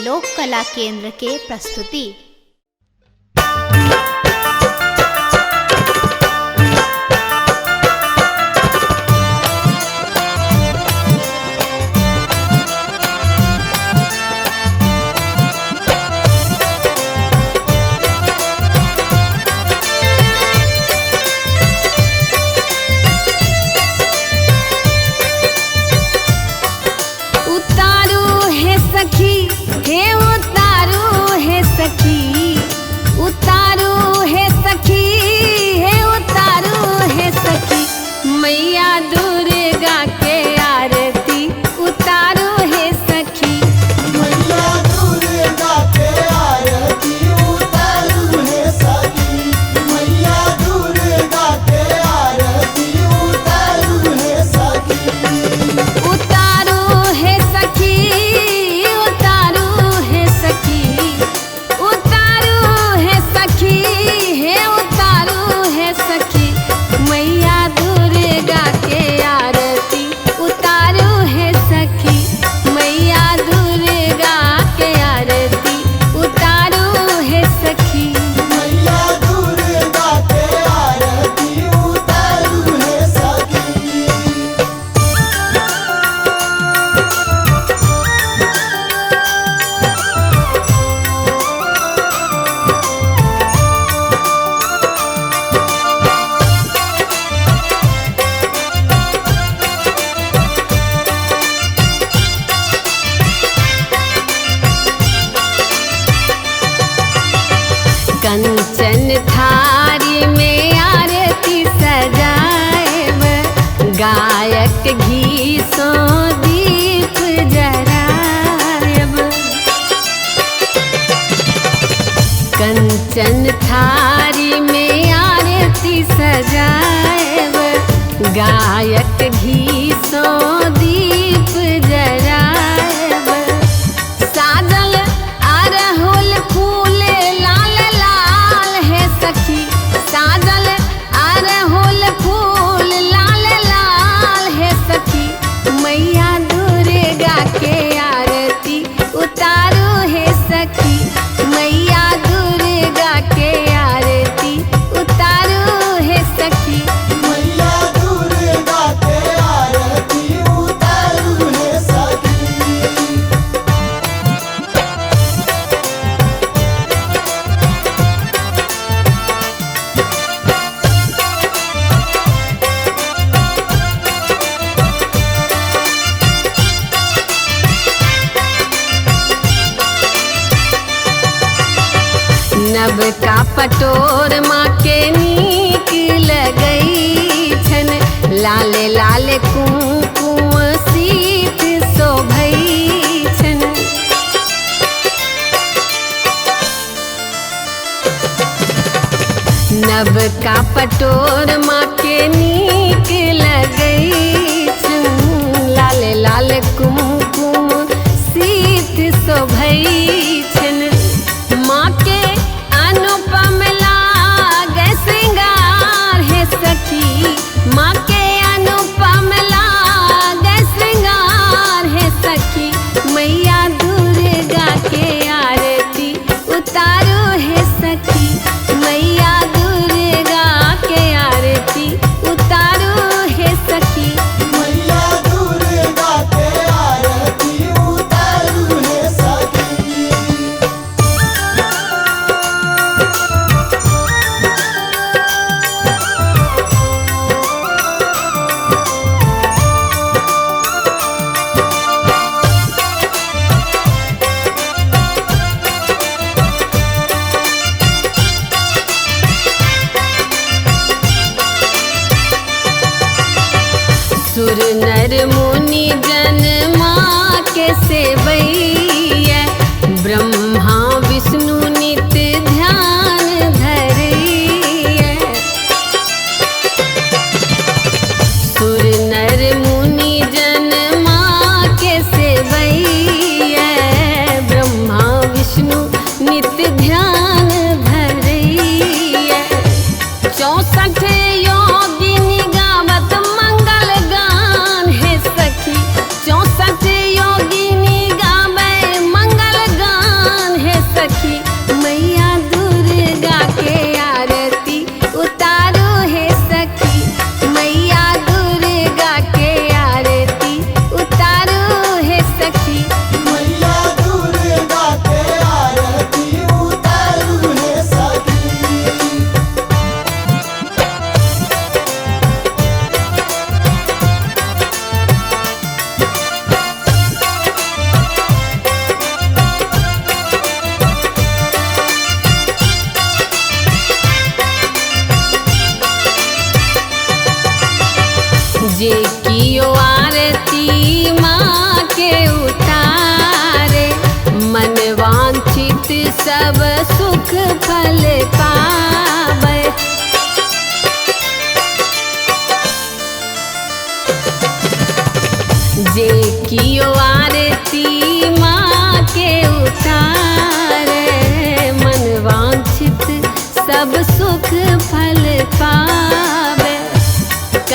लोक कला केंद्र के प्रस्तुति। कंचन थारी में आरती सजाएब, गायक घी सो दीप जराएब। कंचन थारी में आरती सजाएब, गायक घी सो दीप जराएब। साजल अरहुल फूल सखी, साजल अरहुल फूल लाल लाल है सखी। मैया दुर्गा के आरती उतारो है सखी, मैया दुर्गा के आरती उतारो है सखी। मैया दुर्गा के आरती उतारो है सखी। नब का पटोर माँ के नीक लगई छन, लाले लाले कुमकुम सीत शोभई छन। नब का पटोर माँ के नीक लगई छन, लाले लाले कुमकुम सीत शोभई छन। माँ के अनुपम लागे श्रृंगार है सखी, माँ के अनुपम लागे श्रृंगार है सखी। मैया दुर्गा के आरती उतारो है सखी, मैया दुर्गा के आरती उतारो है सखी। मैया दुर्गा के आरती उतारो है सखी। सुर नर मुनि जन माँ के सेवैया, ब्रह्मा विष्णु नित ध्यान धरैया। सुर नर मुनि जन माँ के सेवैया, ब्रह्मा विष्णु नित ध्यान धरैया। 64 योगिनी गावत मंगल गान है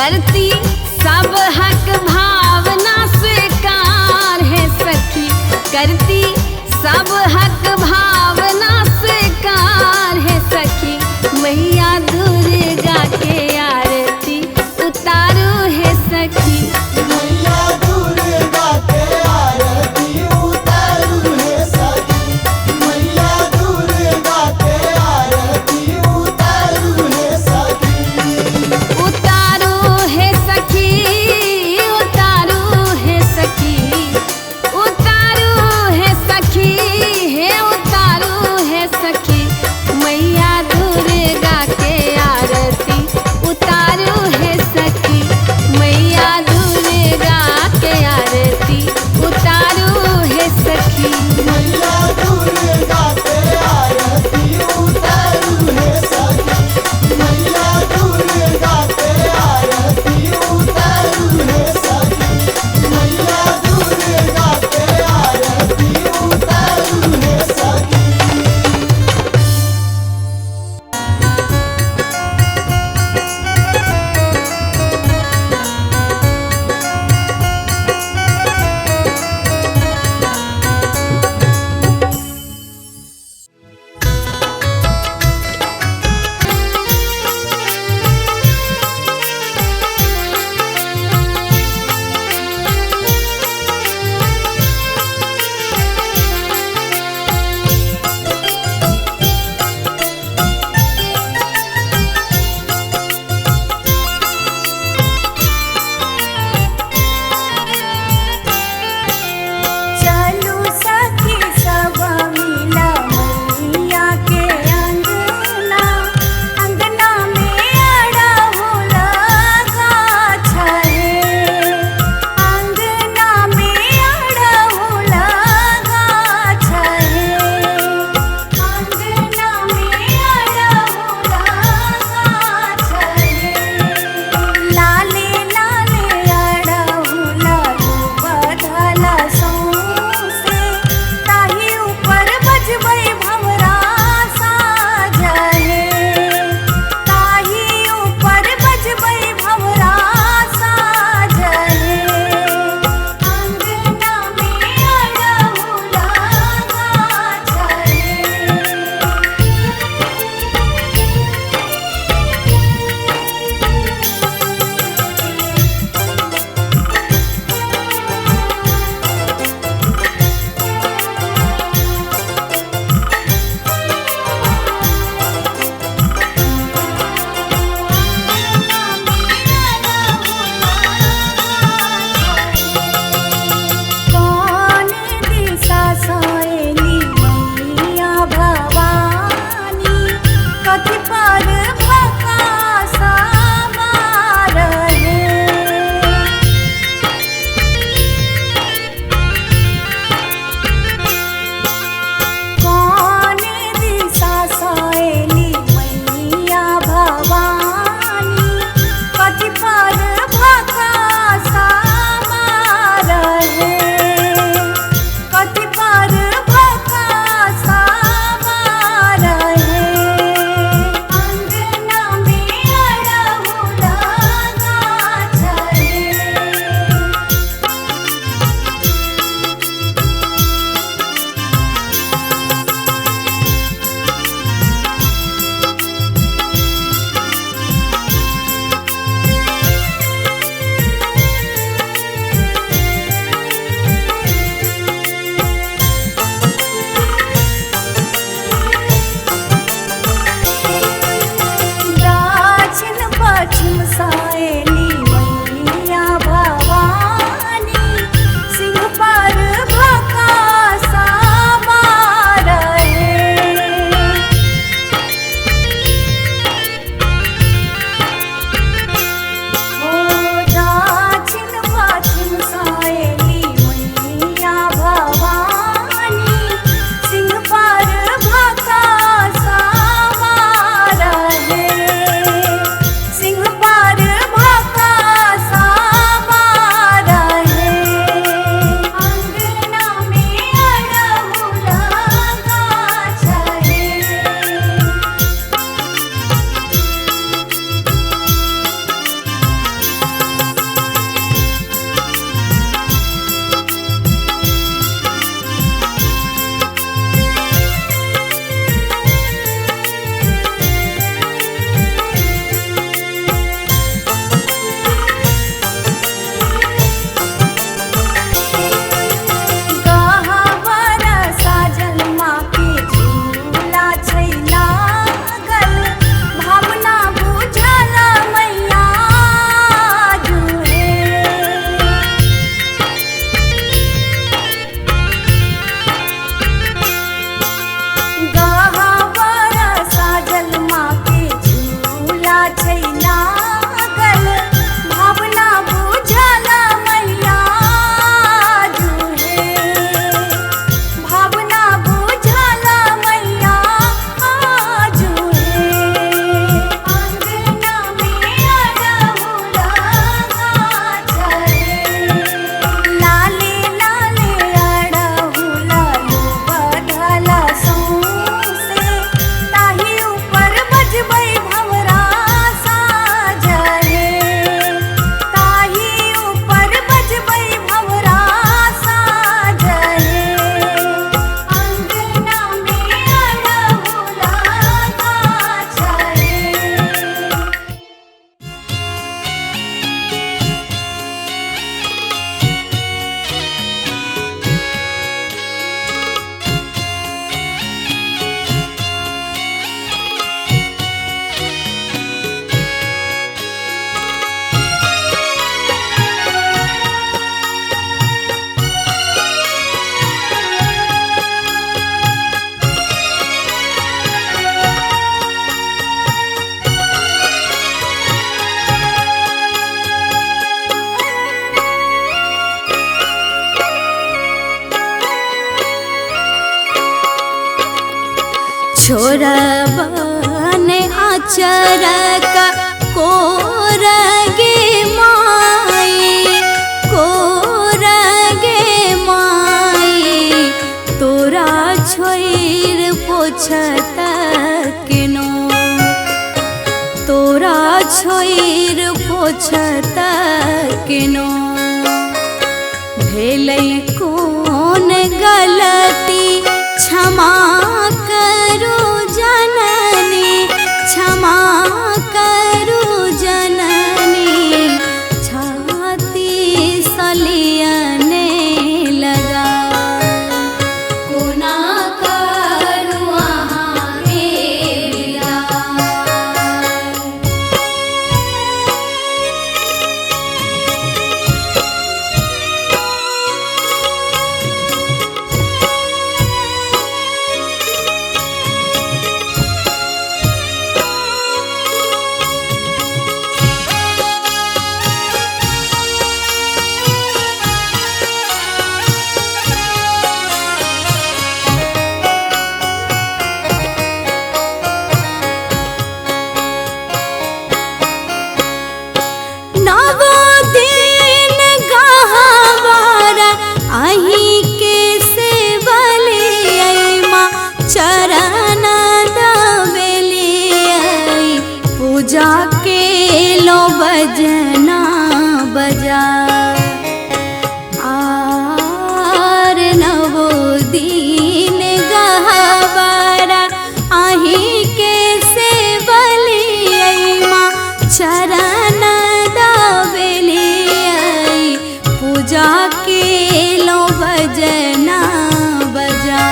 करती सब हक भावना स्वीकार है सखी, करती सब हक भावना स्वीकार है सखी। मैया दुर्गा के आरती उतारू है सखी, मैया दुर्गा के आरती उतारू है सखी, मैया दुर्गा के आरती उतारू है सखी। उतारू है सखी, छोरबन आचरक कोरगे माई, कोरगे माई, तोरा छोइर पोछत किनो, तोरा छोइर पोछत किनो। भेलै कोन गलती क्षमा करू जननी, क्षमा करू जननी, छाती सलियने लगा। कोना करू अहाँ के विदा। जाके लो बजना बजा। आर नवो दिन गहवारा आही के से बलियै माँ चरण दबेलियै। पूजा के लो बजना बजा।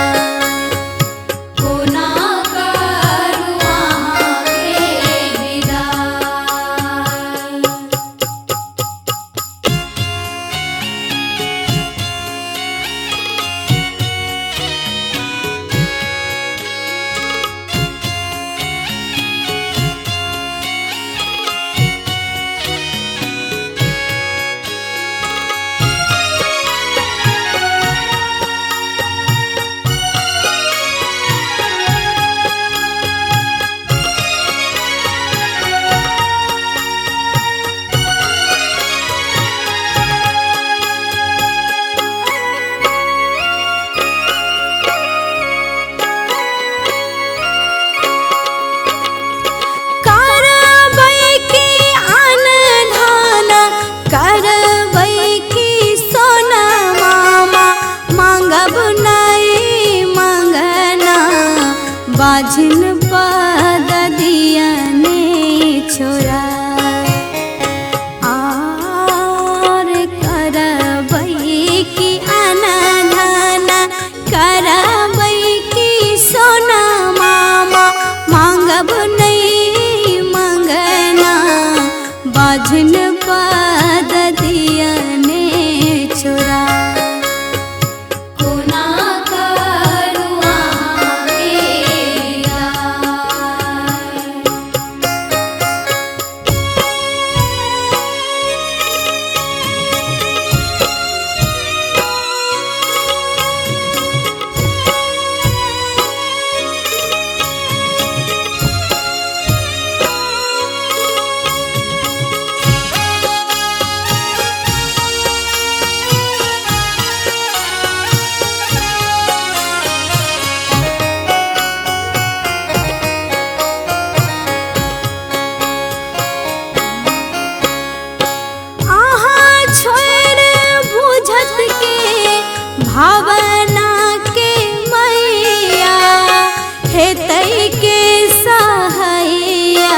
बाझिन पद दियने छोरा। आर करबै की अनधन, करबै की सोना मामा, मांगब नहीं मंगना। बाझिन पद दियने छोरा। भावना के मैया हेतै के सहैया,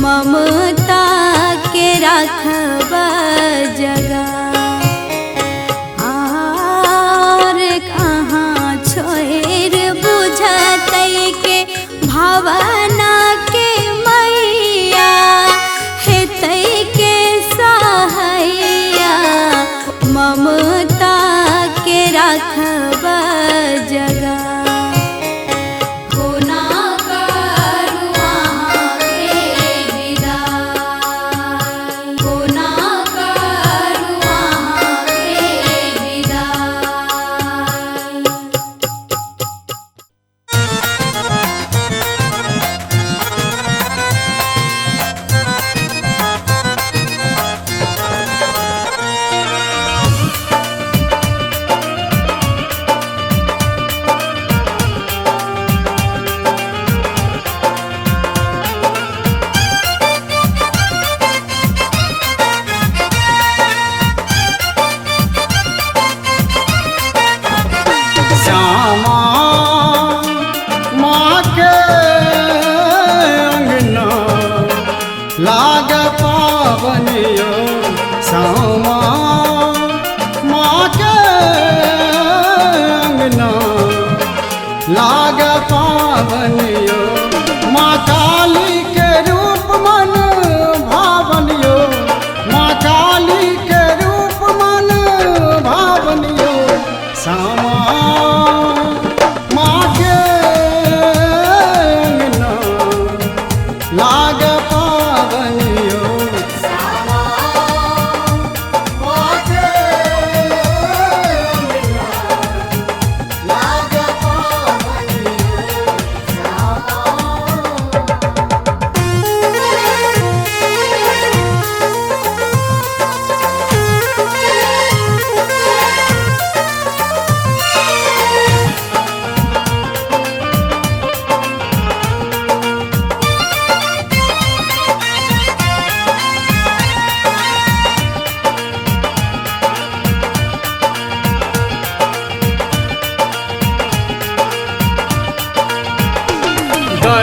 ममता के राखब जगा। आर कहाँ छोड़ बुझतै के भावना के मैया हेतै के सहैया, ममता के राखब जगा। कोना करू अहाँ के विदा। कोना करू अहाँ के विदा।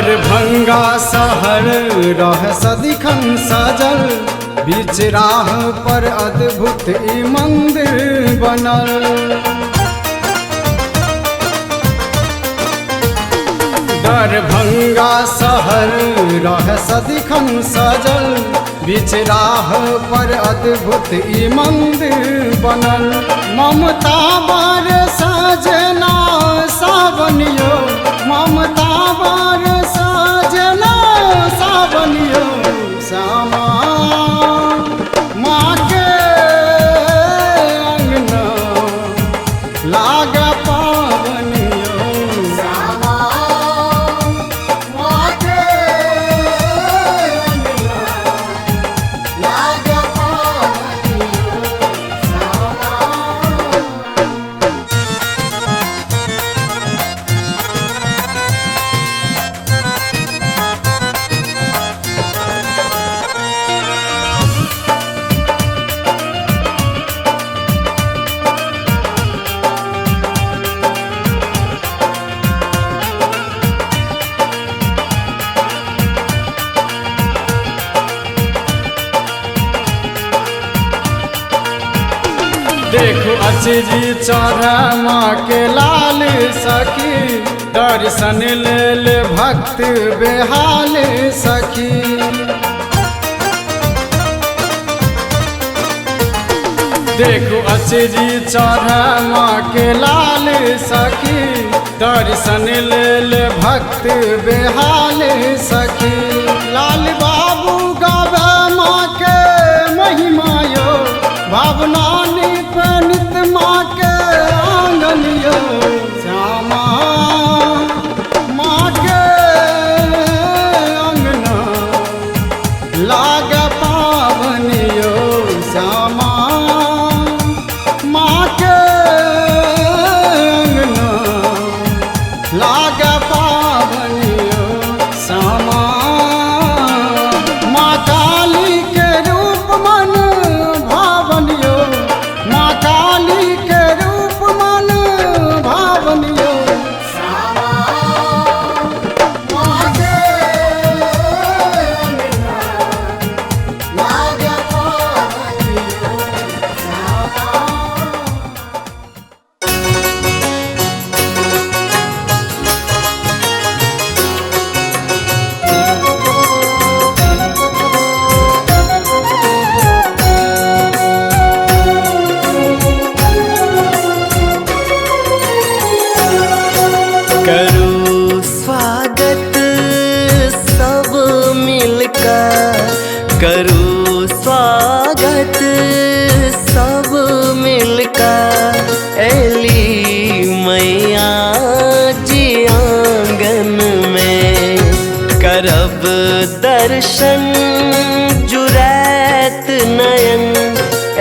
दरभंगा शहर रह सदिखन सजल, बीच राह पर अद्भुत ई मंदिर बनल। दरभंगा शहर रह सदिखन सजल, बीच राह पर अद्भुत ई मंदिर बनल। ममता बर सजना सावनियो, ममता बर सजना सावनियो, श्यामा माँ के अंगना लाग पावनियो, श्यामा माँ के अंगना लाग पावनियो, श्यामा। देखो अचरी चढ़ माँ के लाल सखी, दर्शन लेल भक्त बेहाल सखी। देखो अचरी चढ़ माँ के लाल सखी, दर्शन लेल भक्त बेहाल सखी। लाल बाबू गावे माँ के महिमा यो, भावना नित माँ के आंगनियो, श्यामा माँ के अंगना लाग पावनियो, श्यामा माँ के अंगना लाग पावनियो, श्यामा। माँ काली के रूप मन भावनियो, माँ काली के रूप मन भावनियो, श्यामा माँ के अंगना लाग पावनियो, श्यामा। करो स्वागत सब मिलकर, करो स्वागत सब मिलकर, एली मैया जी आंगन में करब दर्शन जुरैत नयन,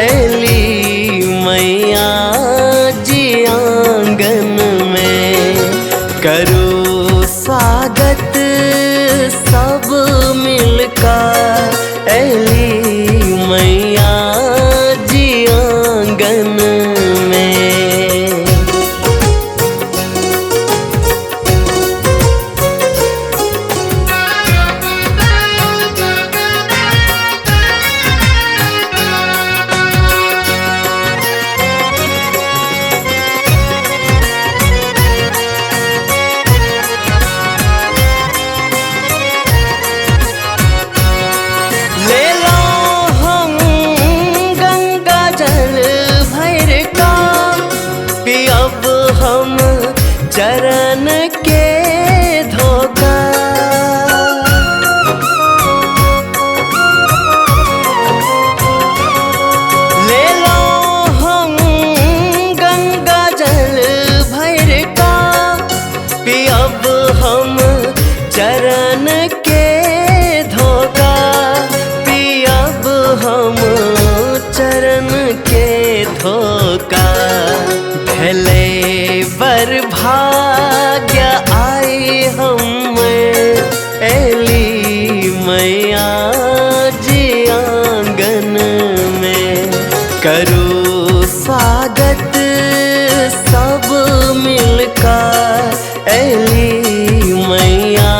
एली मैया जी आंगन में करो स्वागत सब मिलकर, एली मैया जी आंगन में। चरण के धोखा ले लो हम गंगा जल भर का, पियब हम चरण के धोखा, पियब हम चरण के धोखा। भले बर भाग्य आई हम एली मैया जी आंगन में, करो स्वागत सब मिलकर, एली मैया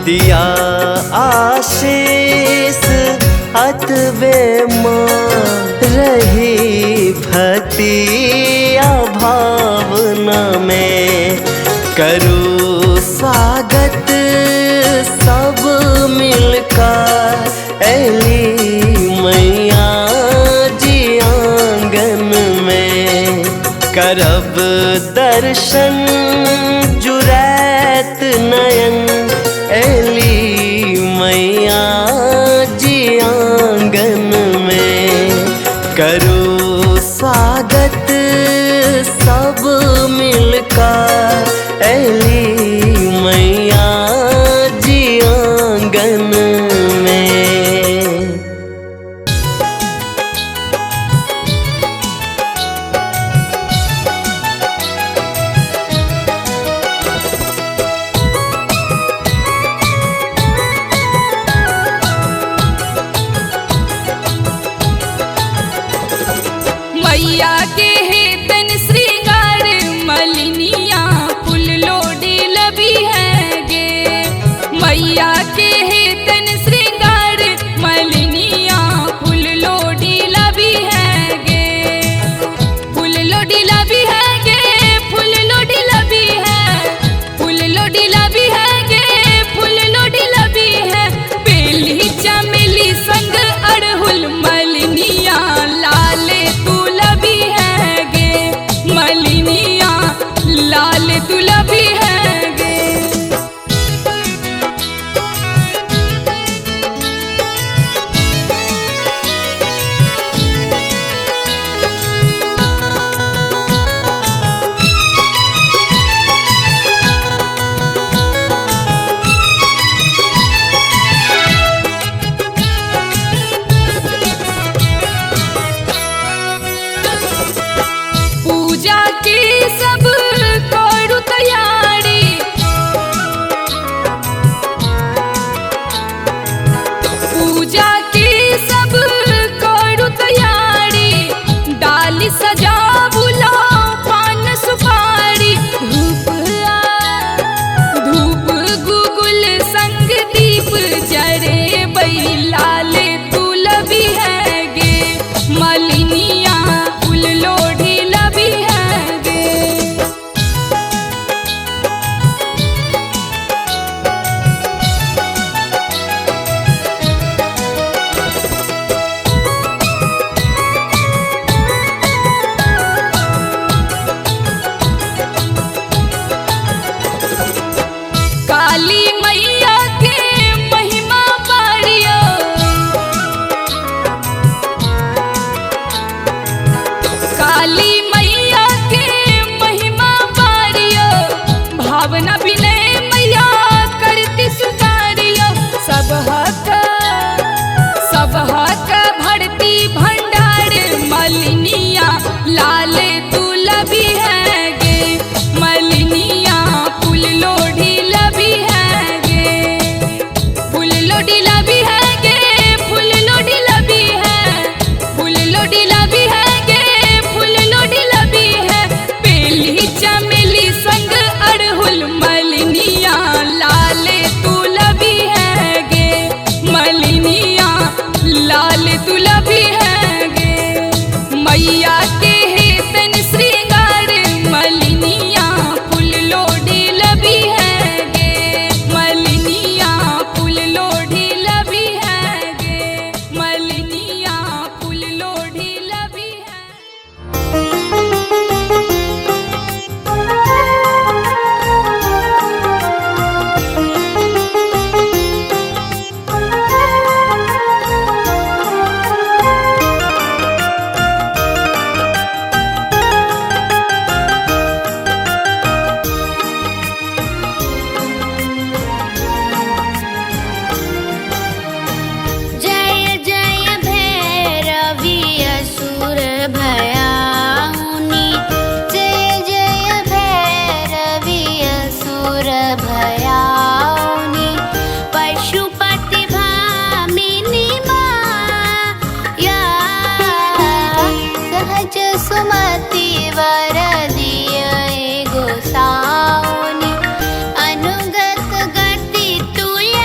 दिया आशीष अतबे माँ रही भक्तिया भावना में। करो स्वागत सब मिलकर ऐली मैया जी आंगन में। करब दर्शन जुरैत नयन ऐली मैया जी आंगन में। करो स्वागत सब मिलकर ऐली मैया जी आंगन में। मैया के हेतन श्रृंगार मलिनिया फूल लोडी लबी है गे। मैया के हेतन श्रृंगार मलिनिया फूल लोडी लबी है गे। फूल लोडी लबी है गे, फूल लोडी लबी है, फूल लोडी लबी है गे, फूल लोडी लबी है। बेली चमेली संग अड़हुल मलिनिया लाल तू लबी है गे। मलिनिया लाल तू लबी है गे। पूजा की सब करू तैयारी, पूजा की सब करू तैयारी। डाली सजा बुला पान सुपारी, धूप गुगुल संग दीप जरे बई लाल तू लबी है गे। मलिनिया फूल लोढ़ी लबी है गे। काली मैया के महिमा बाड़ियो, काली मैया के महिमा बाड़ियो। भावना विनय मैया करती सुतारियो। सब हक भरती भंडार मलिनिया लाल तू लबी है गे। मलिनिया फूल लोढ़ी लबी है गे। फूल लोढ़ी लबी है गे, फूल लोढ़ी लबी है, फूल लोढ़ी लबी है गे, फूल लोढ़ी लबी है। बेली चमेली संग अड़हुल मलिनिया लाल तू लबी है गे। मलिनिया लाल तू लबी है गे। मैया के हेतन श्रृंगार मलिनिया फूल लोढ़ी लबी है गे। मलिनिया फूल लोढ़ी लबी है गे। मलिनिया फूल लोढ़ी लबी है। जय जय भैरवी असुर भयाउनी। जय जय भैरवी असुर भयाउनी। पशुपति भामिनी माया सहज सुमति वर दिय गोसाउनी। अनुगत गति तुल्य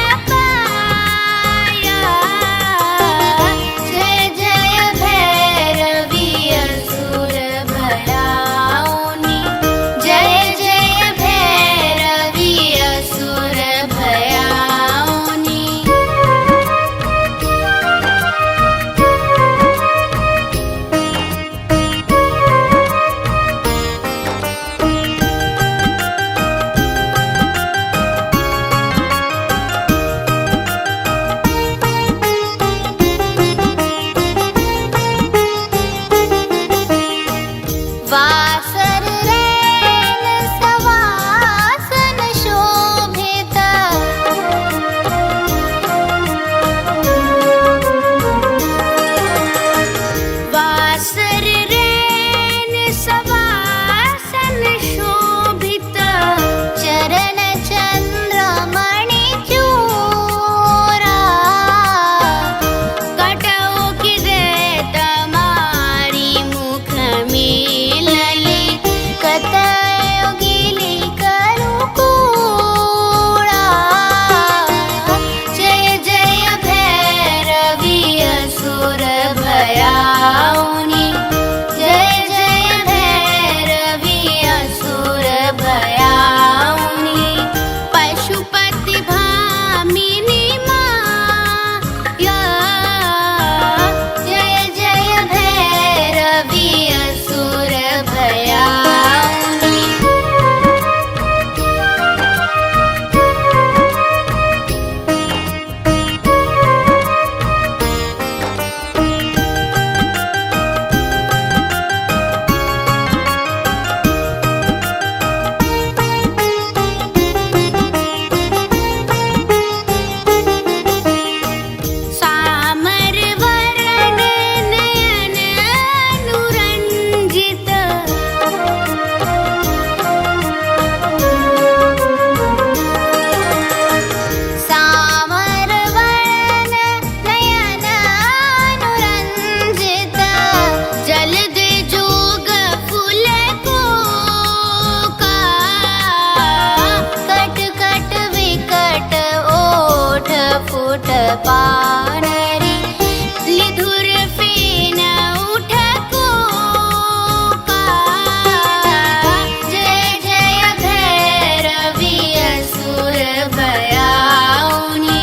भयाउनि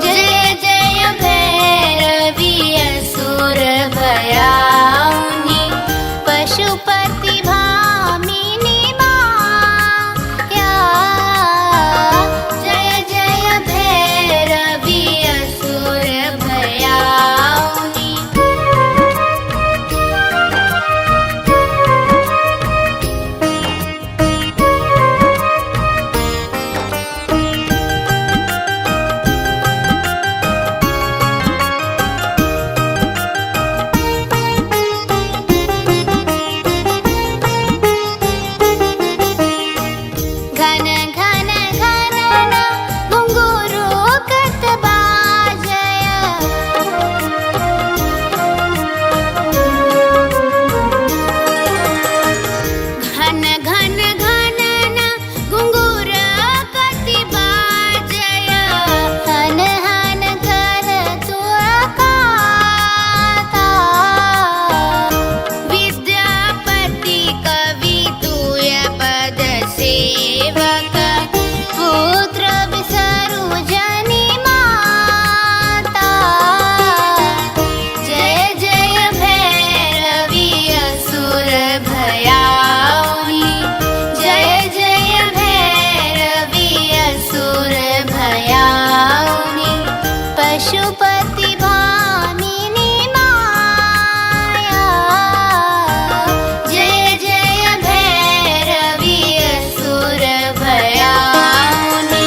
जय जय भैरवी असुर भयाउनि पशुपति भामिनी माया जय जय भैरवी असुर भयाउनि घन घन घनन घुंघरू कतबाजय घन घन घनन घुंघूर कतबाजय हन हन कर तुअकाता विद्यापति कवि तुय पद सेवक पुत्र विसरु जनि माता जय जय भैरवी असुर भयाउनि जय जय भैरवी असुर भयाउनि पशुपति भामिनी माया जय जय भैरवी असुर भयाउनि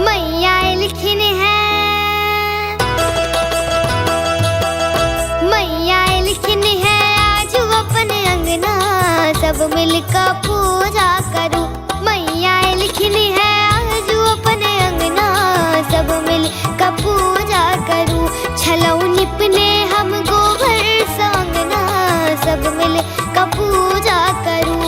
मैया लिखिन है मैया लिखिन है आज अपने अंगना सब मिलकर पूजा करूं मैया लिखिन है आज अपने अंगना सब मिलकर पूजा करूं छलऊ निपने हम गोबर संगना सब मिलकर पूजा करूं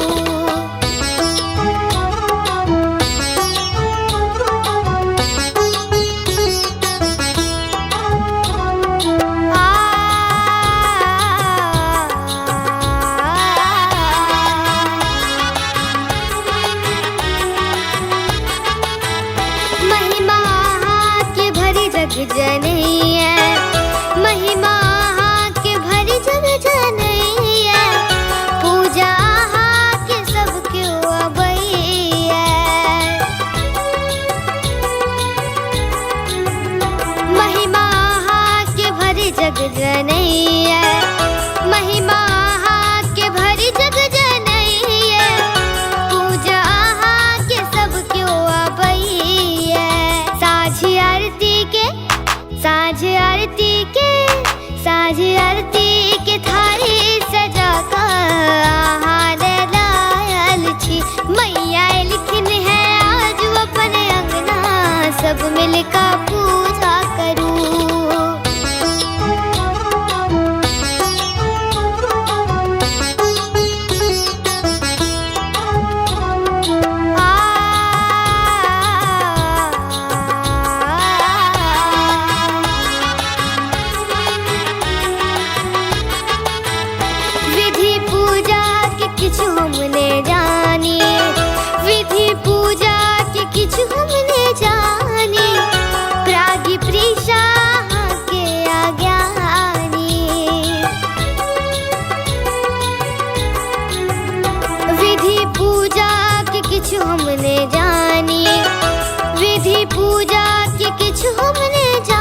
महिमा के भरी जग जनैया महिमा के भरी जग जनैया पूजा के सब क्यों अबैया महिमा के भरी जग जनैया महिमा के भरी जग जनैया पूजा के सब क्यों अबैया साझ आरती के थारी सजा कर आहार लायल छी मैया लिखिन है आज अपने अंगना सब मिलकर पूजा करूं विधि पूजा के किछु हमने जानी विधि पूजा के किछु हमने जानी प्रागी प्रीषा के आज्ञानी विधि पूजा के किछु हमने जानी विधि पूजा के किछु हमने जानी